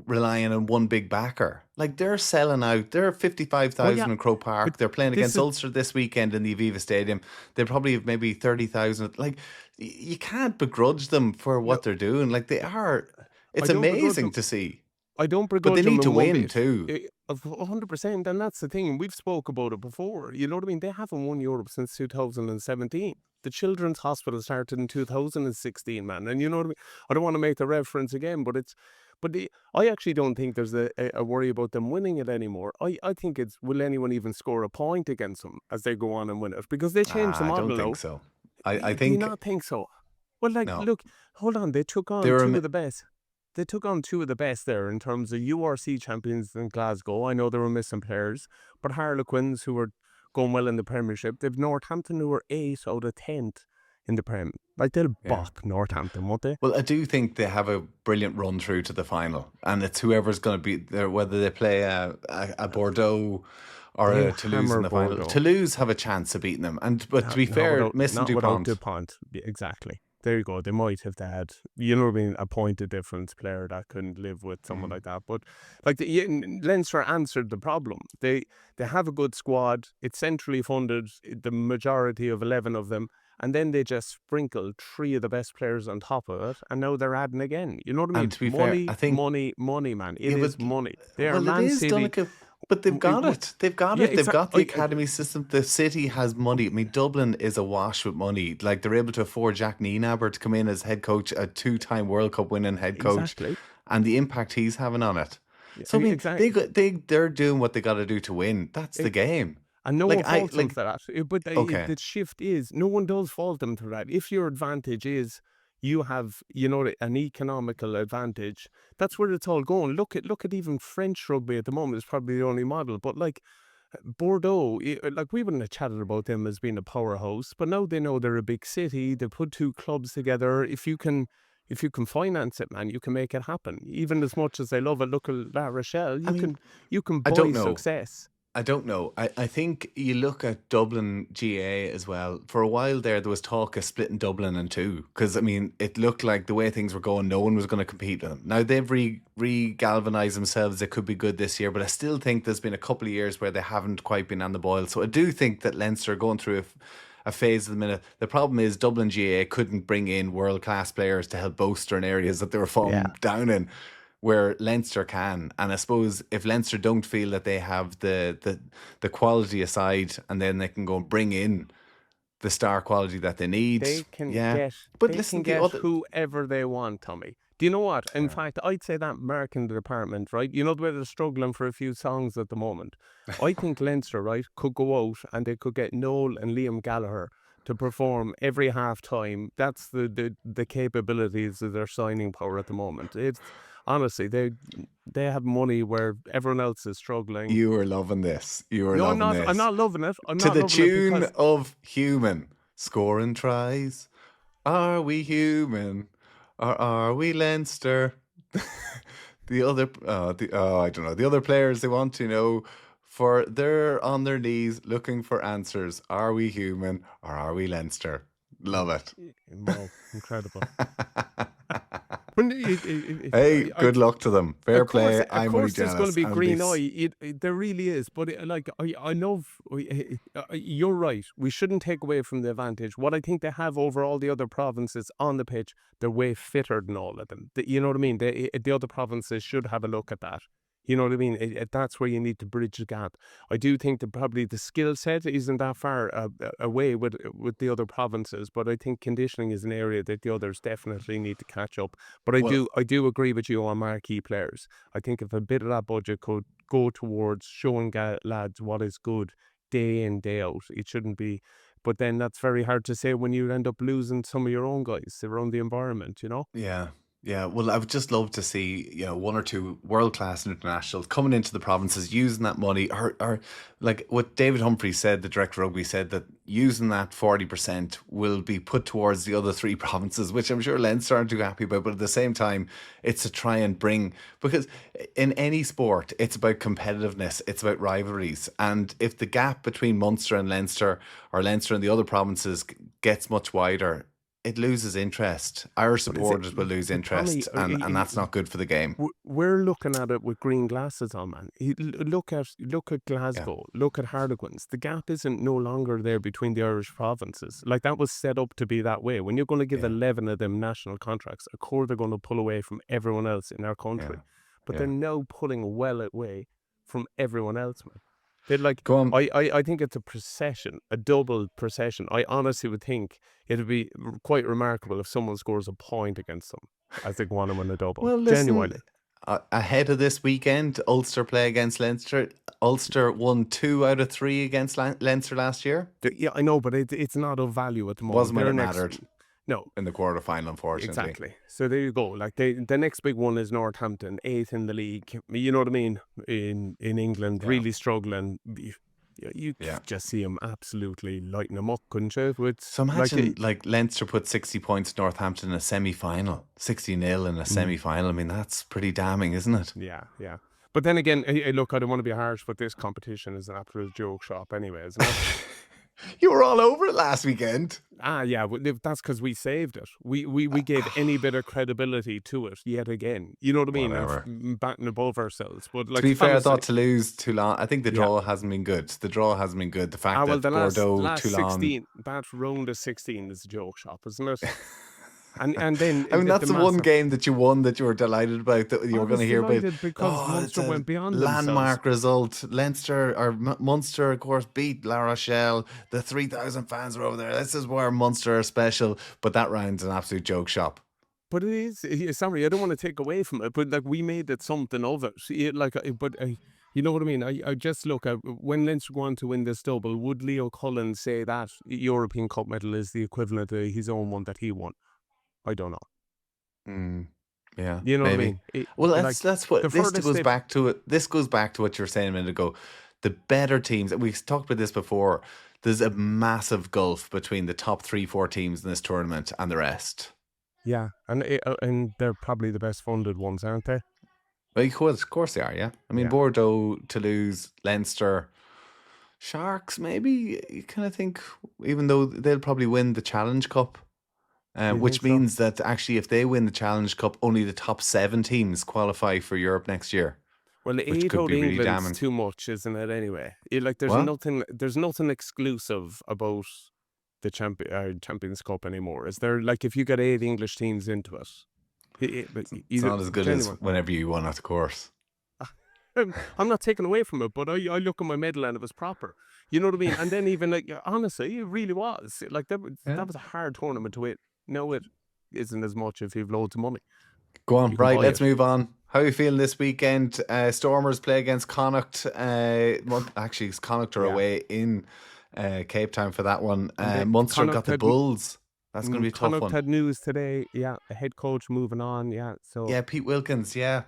relying on one big backer. Like, they're selling out. They're 55,000 yeah, in Croke Park. but They're playing this against is- Ulster this weekend in the Aviva Stadium. They probably have maybe 30,000. Like, you can't begrudge them for what they're doing. Like, they are. It's don't begrudge amazing them. to see. I don't But begrudge they them need to in one win bit. too. 100%, and that's the thing. We've spoke about it before. You know what I mean? They haven't won Europe since 2017. The Children's Hospital started in 2016, man. And you know what I mean? I don't want to make the reference again, but I actually don't think there's a worry about them winning it anymore. I think it's, will anyone even score a point against them as they go on and win it? Because they changed the I model don't now. think so. I Do you think not think so? Well, like, no. look, hold on. They took on They're 2 of the best. they took on two of the best there in terms of URC champions in Glasgow. I know they were missing players, but Harlequins who were going well in the Premiership. They've Northampton who were 8 out of 10th in the Prem. Like they'll bop Northampton, won't they? Well, I do think they have a brilliant run through to the final, and it's whoever's going to be there, whether they play a Bordeaux or They'll a Toulouse in hammer the final. Bordeaux. Toulouse have a chance of beating them, but to be Not fair, without- missing not without DuPont. DuPont. Yeah, exactly. There you go. They might have had, you know what I mean, a point of difference player that couldn't live with someone like that. But like Leinster answered the problem. They have a good squad. It's centrally funded, the majority of 11 of them. And then they just sprinkled 3 of the best players on top of it, and now they're adding again. You know what I mean? And to be fair, money, I think- money, man. It is money. They are Well, Man it is City. Donncha, but they've got it. They've got Yeah, it. They've got the exactly. academy system. The city has money. I mean, Dublin is awash with money. Like they're able to afford Jack Nienaber to come in as head coach, a 2-time World Cup winning head coach, Exactly. and the impact he's having on it. Yeah, So I mean, exactly. they're doing what they got to do to win. That's the game. And no Like, one faults them for that. But Okay. the shift is, no one does fault them for that. If your advantage is you have, you know, an economical advantage, that's where it's all going. Look at even French rugby at the moment. It's probably the only model. But like Bordeaux, like we wouldn't have chatted about them as being a powerhouse, but now they know they're a big city. They put 2 clubs together. If you can finance it, man, you can make it happen. Even as much as I love it, look at La Rochelle. You can I buy don't know. success. I don't know. I think you look at Dublin GA as well. For a while there was talk of splitting Dublin in 2. Because, I mean, it looked like the way things were going, no one was going to compete with them. Now, they've re-galvanised themselves. They could be good this year. But I still think there's been a couple of years where they haven't quite been on the boil. So I do think that Leinster are going through a phase at the minute. The problem is Dublin GA couldn't bring in world-class players to help bolster in areas that they were falling down in, where Leinster can. And I suppose if Leinster don't feel that they have the quality aside, and then they can go and bring in the star quality that they need. They can get whoever they want, Tommy. Do you know what? In fact, I'd say that marketing department, right? You know the way they're struggling for a few songs at the moment. I think Leinster, right, could go out and they could get Noel and Liam Gallagher to perform every half time. That's the capabilities of their signing power at the moment. It's honestly, they have money where everyone else is struggling. You are loving this. No, loving this. I'm not loving it. I'm to not the loving it tune because of Human. Scoring tries. Are we human? Or are we Leinster? The other, I don't know. The other players, they want to know, for they're on their knees looking for answers. Are we human or are we Leinster? Love it. Wow, incredible. Hey, good luck to them. Fair play. Of I'm course, only there's going jealous. to be I'll green eye. There really is. But I know you're right. We shouldn't take away from the advantage. What I think they have over all the other provinces on the pitch, they're way fitter than all of them. You know what I mean? The other provinces should have a look at that. You know what I mean? That's where you need to bridge the gap. I do think that probably the skill set isn't that far away with the other provinces, but I think conditioning is an area that the others definitely need to catch up. But I do agree with you on marquee players. I think if a bit of that budget could go towards showing lads what is good day in, day out, it shouldn't be. But then that's very hard to say when you end up losing some of your own guys around the environment, you know? Yeah. Yeah, well, I would just love to see, 1 or 2 world-class internationals coming into the provinces, using that money, or like what David Humphrey said, the director of rugby, said that using that 40% will be put towards the other 3 provinces, which I'm sure Leinster aren't too happy about, but at the same time, it's to try and bring, because in any sport, it's about competitiveness, it's about rivalries, and if the gap between Munster and Leinster, or Leinster and the other provinces gets much wider, it loses interest. Irish supporters will lose interest, and that's not good for the game. We're looking at it with green glasses on, man. Look at Glasgow, look at Harlequins. The gap isn't no longer there between the Irish provinces. Like, that was set up to be that way. When you're going to give 11 of them national contracts, of course they're going to pull away from everyone else in our country. But they're now pulling well away from everyone else, man. They're like, Go on. I think it's a procession, a double procession. I honestly would think it'd be quite remarkable if someone scores a point against them as they go on and win a double. Well, listen, genuinely. Ahead of this weekend, Ulster play against Leinster. Ulster won 2 out of 3 against Leinster last year. Yeah, I know, but it's not of value at the moment. Wasn't when They're it next- mattered. No, in the quarterfinal, unfortunately. exactly. So there you go. Like the next big one is Northampton, 8th in the league. You know what I mean? In England, Yeah. really struggling. You Yeah. just see them absolutely lighting them up, couldn't you? With So imagine like Leinster put 60 points Northampton in a semi-final, 60-0 in a semi-final. I mean, that's pretty damning, isn't it? yeah. But then again, look, I don't want to be harsh, but this competition is an absolute joke shop anyway, isn't it? You were all over it last weekend. Yeah, but that's because we saved it. We gave any bit of credibility to it yet again. You know what I mean? Whatever. And batting above ourselves. But like, To be fair, I fellas, thought Toulouse, Toulon, I think the Yeah. draw hasn't been good. The draw hasn't been good. The fact well, that the Bordeaux, last Toulon... 16, that round of 16 is a joke shop, isn't it? And then I mean, that's the one massive- game that you won that you were delighted about, that you I were going was to hear about. delighted because It's Munster a went beyond landmark themselves. result. Leinster, or Munster, of course, beat La Rochelle. The 3,000 fans are over there. This is where Munster are special. But that round's an absolute joke shop. But it is. Sorry, I don't want to take away from it, but like we made it something of it. You know what I mean? I just look at when Leinster go on to win this double. Would Leo Cullen say that European Cup medal is the equivalent of his own one that he won? I don't know. Yeah, You know maybe. what I mean? Well, like, that's what the this furthest goes they've- back to. It. This goes back to what you were saying a minute ago. The better teams, and we've talked about this before. There's a massive gulf between the top 3-4 teams in this tournament and the rest. Yeah, and they're probably the best funded ones, aren't they? Well, of course they are. Yeah, I mean Yeah. Bordeaux, Toulouse, Leinster, Sharks. Maybe you kind of think, even though they'll probably win the Challenge Cup. You Which think so? means that actually, if they win the Challenge Cup, only the top 7 teams qualify for Europe next year. Well, the Which 8 could out be really England's damning. too much, isn't it? Anyway, there's What? nothing exclusive about the Champions Cup anymore. Is there? Like, if you get 8 English teams into it, It's not as good as whenever you won at the course. I'm not taking away from it, but I look at my medal and it was proper. You know what I mean? And then even like honestly, it really was. Like that was a hard tournament to win. No, it isn't as much if you've loads of money. Go on, You can right, buy let's it. move on. How are you feeling this weekend? Stormers play against Connacht. Actually, Connacht are Yeah. away in Cape Town for that one. And Munster Connacht got the had- Bulls. That's going to be a tough Connacht one. had news today. Yeah, a head coach moving on. Yeah, so Yeah, Pete Wilkins. Yeah.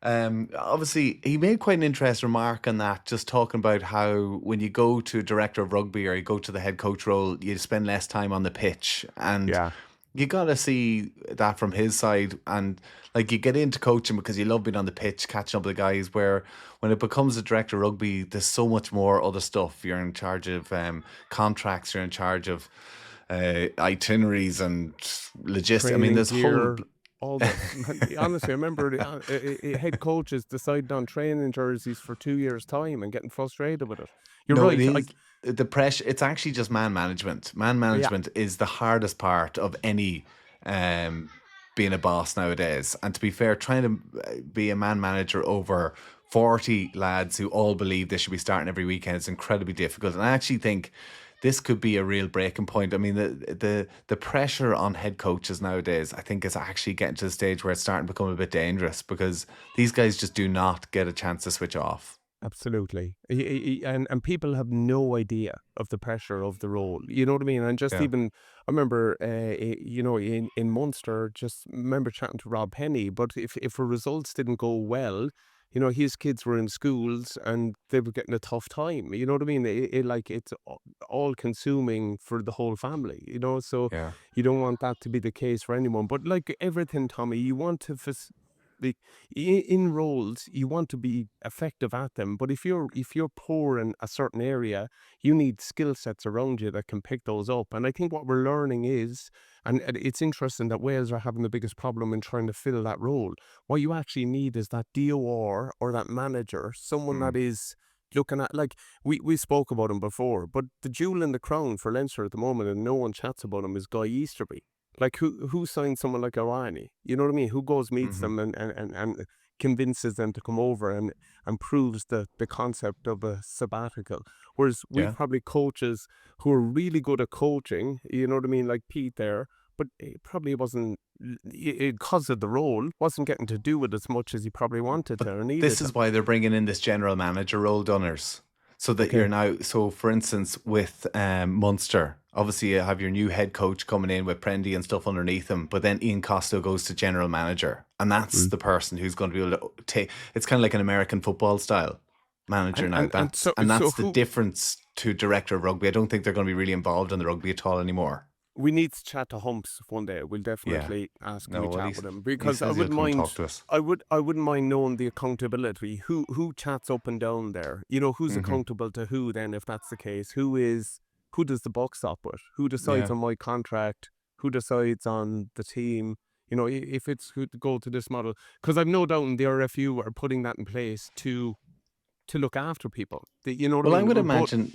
Obviously, he made quite an interesting remark on that, just talking about how when you go to director of rugby or you go to the head coach role, you spend less time on the pitch. And Yeah. you got to see that from his side. And like, you get into coaching because you love being on the pitch, catching up with the guys, where when it becomes a director of rugby, there's so much more other stuff. You're in charge of contracts, you're in charge of itineraries and logistics. I mean, training there's gear, whole... all that. Honestly, I remember head coaches decided on training jerseys for 2 years' time and getting frustrated with it. You're No, right. it is. The pressure, it's actually just man management. Man management is the hardest part of any being a boss nowadays. And to be fair, trying to be a man manager over 40 lads who all believe they should be starting every weekend is incredibly difficult. And I actually think this could be a real breaking point. I mean, the pressure on head coaches nowadays, I think, is actually getting to the stage where it's starting to become a bit dangerous, because these guys just do not get a chance to switch off. Absolutely. And people have no idea of the pressure of the role. You know what I mean? And just Yeah. even, I remember, in Munster, just remember chatting to Rob Penny, but if her results didn't go well, his kids were in schools and they were getting a tough time. You know what I mean? It's all consuming for the whole family, so Yeah. you don't want that to be the case for anyone. But like everything, Tommy, you want to in roles, you want to be effective at them, but if you're poor in a certain area, you need skill sets around you that can pick those up. And I think what we're learning is, and it's interesting that Wales are having the biggest problem in trying to fill that role. What you actually need is that DOR or that manager, someone that is looking at, like we spoke about him before, but the jewel in the crown for Leinster at the moment, and no one chats about him, is Guy Easterby. Like who signs someone like Irani? You know what I mean? Who goes meets them and convinces them to come over and proves the concept of a sabbatical. Whereas we've probably coaches who are really good at coaching, you know what I mean, like Pete there, but it probably wasn't, because of the role, wasn't getting to do it as much as he probably wanted to or needed This to. is why they're bringing in this general manager role, Dunners. So that Okay. you're now, so for instance, with Munster, obviously you have your new head coach coming in with Prendy and stuff underneath him, but then Ian Costello goes to general manager, and that's Mm. the person who's going to be able to take. It's kind of like an American football style manager now. And That's so the who difference to director of rugby. I don't think they're going to be really involved in the rugby at all anymore. we need to chat to Humps one day. We'll Yeah. definitely ask him No, to well, chat with him he because I says he'll wouldn't come and mind. talk to us. I wouldn't mind knowing the accountability. Who chats up and down there? You know, who's Mhm. accountable to who? Then, if that's the case, who does the buck stop with? Who decides Yeah. on my contract? Who decides on the team? You know, if it's who to go to this model, because I've no doubt in the RFU are putting that in place to look after people. You know what Well, I I mean? would But imagine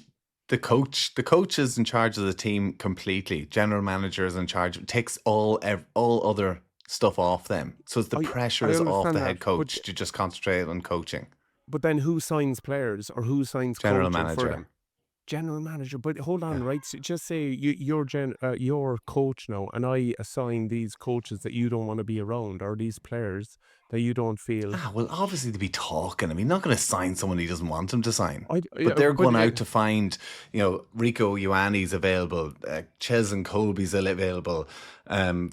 the coach is in charge of the team completely. General manager is in charge. Takes all other stuff off them. So it's the pressure I is off understand the that, head coach to just concentrate on coaching. but then who signs players or who signs General coaching for manager. them? General manager. But hold on, Yeah. right? So just say you're coach now, and I assign these coaches that you don't want to be around, or these players that you don't feel. Well, obviously to be talking. I mean, not going to sign someone he doesn't want him to sign. I, But they're but going out to find, Rico Ioanni's available, Ches and Colby's available,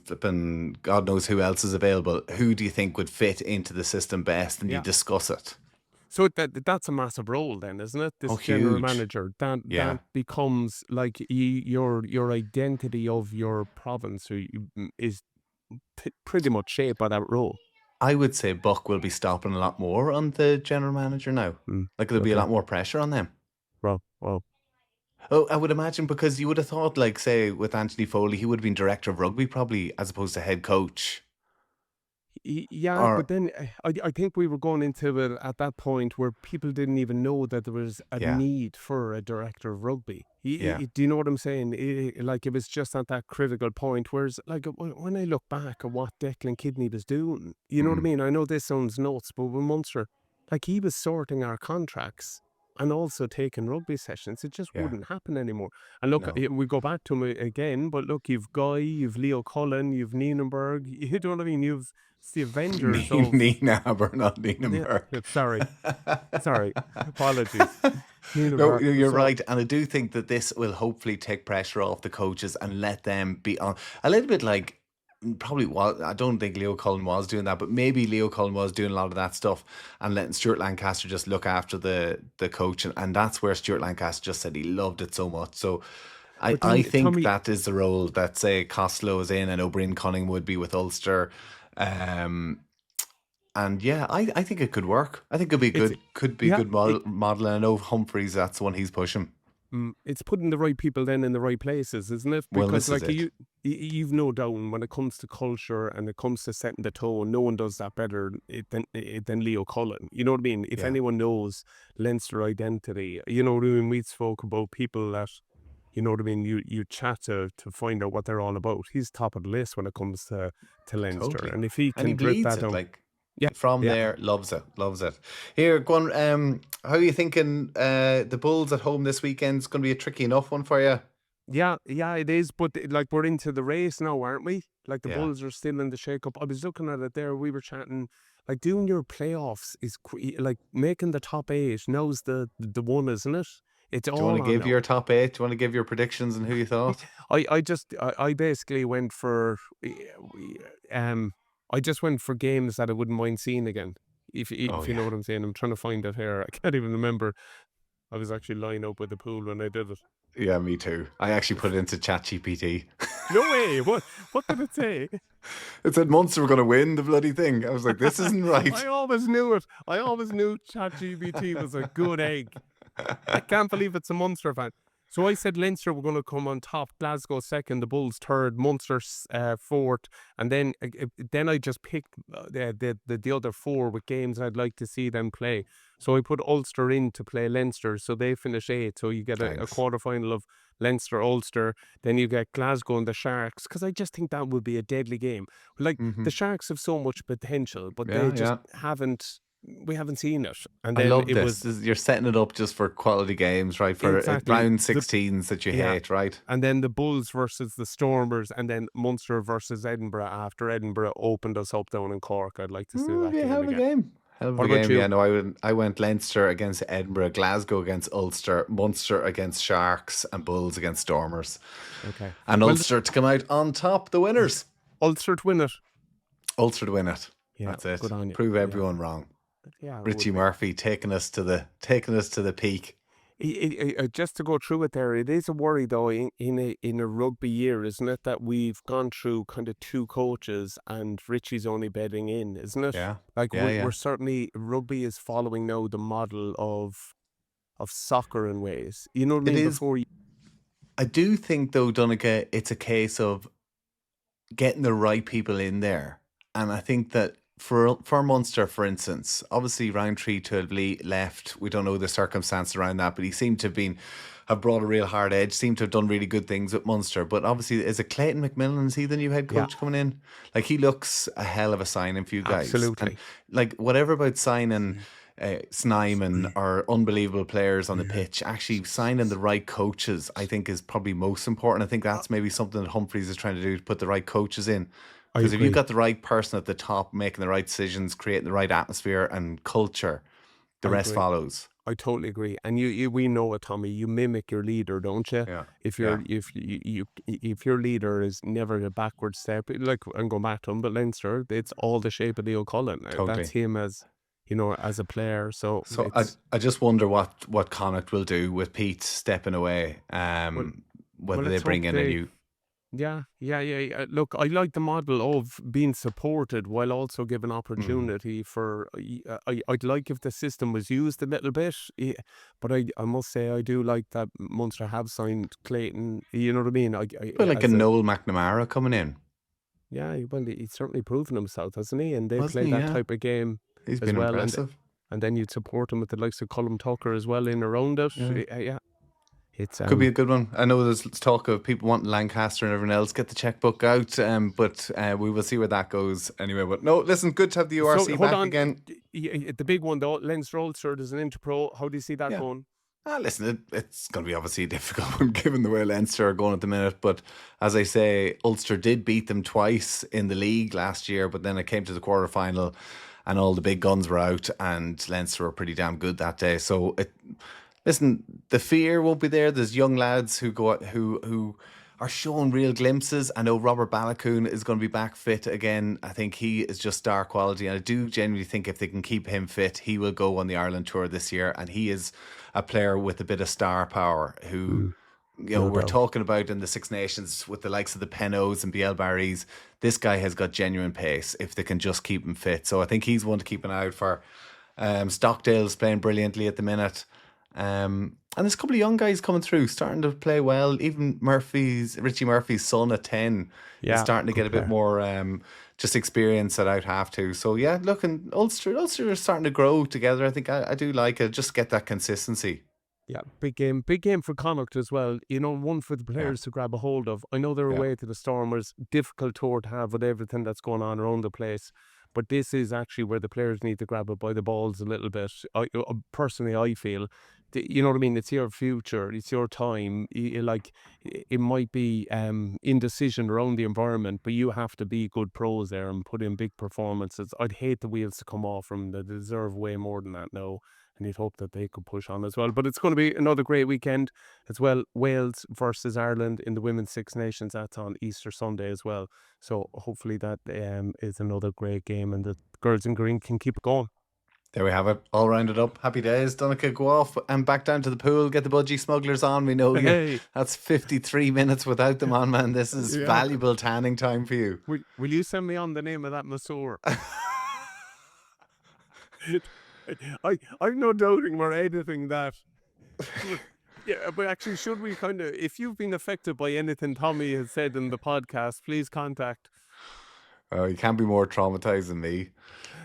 flipping God knows who else is available. Who do you think would fit into the system best? And you Yeah. discuss it. So that's a massive role then, isn't it? This Oh, general huge. manager that Yeah. becomes like your identity of your province is pretty much shaped by that role. I would say Buck will be stopping a lot more on the general manager now. Like there'll be a Okay. lot more pressure on them. Well, Oh, I would imagine because you would have thought, like, say, with Anthony Foley, he would have been director of rugby probably as opposed to head coach. yeah, Or but then I think we were going into it at that point where people didn't even know that there was a Yeah. need for a director of rugby. Yeah. Do you know what I'm saying? Like it was just at that critical point. Whereas, like when I look back at what Declan Kidney was doing, you know what I mean? I know this sounds nuts, but with Munster, like he was sorting our contracts and also taking rugby sessions. It just Yeah. wouldn't happen anymore. And look, No. we go back to him again, but look, you've Guy, you've Leo Cullen, you've Nienenberg. You know what I mean? It's the Avengers of... Nina Aber, not Yeah, Nienenberg. sorry. Apologies. No, Nienenberg. you're So, right. And I do think that this will hopefully take pressure off the coaches and let them be on a little bit like probably was. I don't think Leo Cullen was doing that, but maybe Leo Cullen was doing a lot of that stuff and letting Stuart Lancaster just look after the coach. And that's where Stuart Lancaster just said he loved it so much. So I but then, think Tommy, that is the role that, say, Costello is in and O'Brien Cunning would be with Ulster. And yeah, I think it could work. I think it could be it's good. Could be yeah, good model. And I know Humphreys, that's the one he's pushing. it's putting the right people then in the right places, isn't it? Well, Because this is like it. you've no doubt when it comes to culture and it comes to setting the tone, no one does that better than Leo Cullen. You know what I mean? If Yeah. anyone knows Leinster identity, you know what I mean? We spoke about people that, you know what I mean, you chat to find out what they're all about. He's top of the list when it comes to Leinster. Totally. And if he And he can drip bleeds that it down. like Yeah. from Yeah. there. Loves it. Here, go on. How are you thinking? The Bulls at home this weekend's going to be a tricky enough one for you. Yeah, it is. But like we're into the race now, aren't we? Like the Yeah. Bulls are still in the shake-up. I was looking at it there. We were chatting. Like doing your playoffs is like making the top 8. Now's the one, isn't it? It's Do you want all to on give now. your top 8? Do you want to give your predictions and who you thought? I basically went for I just went for games that I wouldn't mind seeing again. If you know Yeah. what I'm saying. I'm trying to find it here. I can't even remember. I was actually lying up with the pool when I did it. Yeah, me too. I actually put it into ChatGPT. No way. What did it say? It said Munster were going to win the bloody thing. I was like, this isn't right. I always knew it. I always knew ChatGPT was a good egg. I can't believe it's a Munster fan. So I said Leinster were going to come on top, Glasgow second, the Bulls third, Munster fourth, and then I just picked the other 4 with games I'd like to see them play. So I put Ulster in to play Leinster, so they finish 8th. So you get a Thanks. quarter final of Leinster, Ulster, then you get Glasgow and the Sharks, because I just think that would be a deadly game. Like the Sharks have so much potential, but they just haven't. We haven't seen it, and I then love it this. was You're setting it up just for quality games, right? For exactly round 16s that you yeah. hate, right? And then the Bulls versus the Stormers, and then Munster versus Edinburgh after Edinburgh opened us up down in Cork. I'd like to see that Yeah, game have a again. game. Hell of What a about game. you? Yeah, no, I went Leinster against Edinburgh, Glasgow against Ulster, Munster against Sharks, and Bulls against Stormers. Okay. And Well, Ulster to come out on top, the winners. Ulster to win it. Ulster to win it. Yeah, That's it. good on you. Prove Yeah. everyone wrong. Yeah, it would Richie be. Murphy taking us to the peak. Just to go through it there, it is a worry though in a rugby year, isn't it, that we've gone through kind of two coaches and Richie's only bedding in, isn't it? Yeah. Like Yeah, we're certainly, rugby is following now the model of soccer in ways. You know what I It mean? is. Before I do think though, Donncha, it's a case of getting the right people in there. And I think that for Munster, for instance, obviously Roundtree to have left, we don't know the circumstances around that, but he seemed to have brought a real hard edge, seemed to have done really good things with Munster. But obviously, is it Clayton McMillan? Is he the new head coach coming in? Like, he looks a hell of a signing for you guys. Absolutely. And like, whatever about signing Snyman or unbelievable players on the pitch, actually signing the right coaches, I think, is probably most important. I think that's maybe something that Humphreys is trying to do, to put the right coaches in. Because if you've got the right person at the top making the right decisions, creating the right atmosphere and culture, the rest follows. I totally agree. And we know it, Tommy. You mimic your leader, don't you? Yeah. If your leader is never a backward step, like I'm going back to him, but Leinster, it's all the shape of Leo Cullen. Totally. That's him as as a player. So I just wonder what Connacht will do with Pete stepping away. Whether they bring in a new. Yeah. Look, I like the model of being supported while also giving opportunity for. I'd like if the system was used a little bit, but I must say I do like that Munster have signed Clayton. You know what I mean? Like a Noel McNamara coming in. Yeah, well, he's certainly proven himself, hasn't he? And they play he? that Yeah. type of game He's as been well. impressive. And then you'd support him with the likes of Colm Tucker as well in around it. Yeah. It's could be a good one. I know there's talk of people wanting Lancaster and everyone else. Get the checkbook out, but we will see where that goes anyway. But no, listen, good to have the URC back again. The big one though, Leinster Ulster, there's an Interpro. How do you see that going? Listen, it's going to be obviously a difficult one given the way Leinster are going at the minute. But as I say, Ulster did beat them twice in the league last year, but then it came to the quarterfinal and all the big guns were out and Leinster were pretty damn good that day. So listen, the fear won't be there. There's young lads who are showing real glimpses. I know Robert Balakoon is going to be back fit again. I think he is just star quality. And I do genuinely think if they can keep him fit, he will go on the Ireland tour this year. And he is a player with a bit of star power who, we're talking about in the Six Nations with the likes of the Penos and Biel Barrys. This guy has got genuine pace if they can just keep him fit. So I think he's one to keep an eye out for. Stockdale's playing brilliantly at the minute. And there's a couple of young guys coming through, starting to play well. Even Richie Murphy's son at 10 is starting to get a bit more just experience at out half two. So yeah, look, and Ulster are starting to grow together. I think I do like it. Just get that consistency. Yeah, big game for Connacht as well. One for the players to grab a hold of. I know they're away to the Stormers, difficult tour to have with everything that's going on around the place. But this is actually where the players need to grab it by the balls a little bit. Personally, I feel, you know what I mean? It's your future. It's your time. It might be indecision around the environment, but you have to be good pros there and put in big performances. I'd hate the wheels to come off from them. They deserve way more than that now. And you'd hope that they could push on as well. But it's going to be another great weekend as well. Wales versus Ireland in the Women's Six Nations. That's on Easter Sunday as well. So hopefully that is another great game and the girls in green can keep it going. There we have it. All rounded up. Happy days. Donncha, go off and back down to the pool. Get the budgie smugglers on. We know you. That's 53 minutes without them on, man. This is valuable tanning time for you. Will you send me on the name of that masseur? I've no doubting we're editing that. Yeah, but actually, should we if you've been affected by anything Tommy has said in the podcast, please contact. Oh, you can't be more traumatized than me.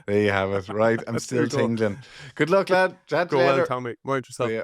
There you have it. Right, I'm still tingling. Good luck, lad. Chat Go later. well, Tommy. Mind yourself. See ya.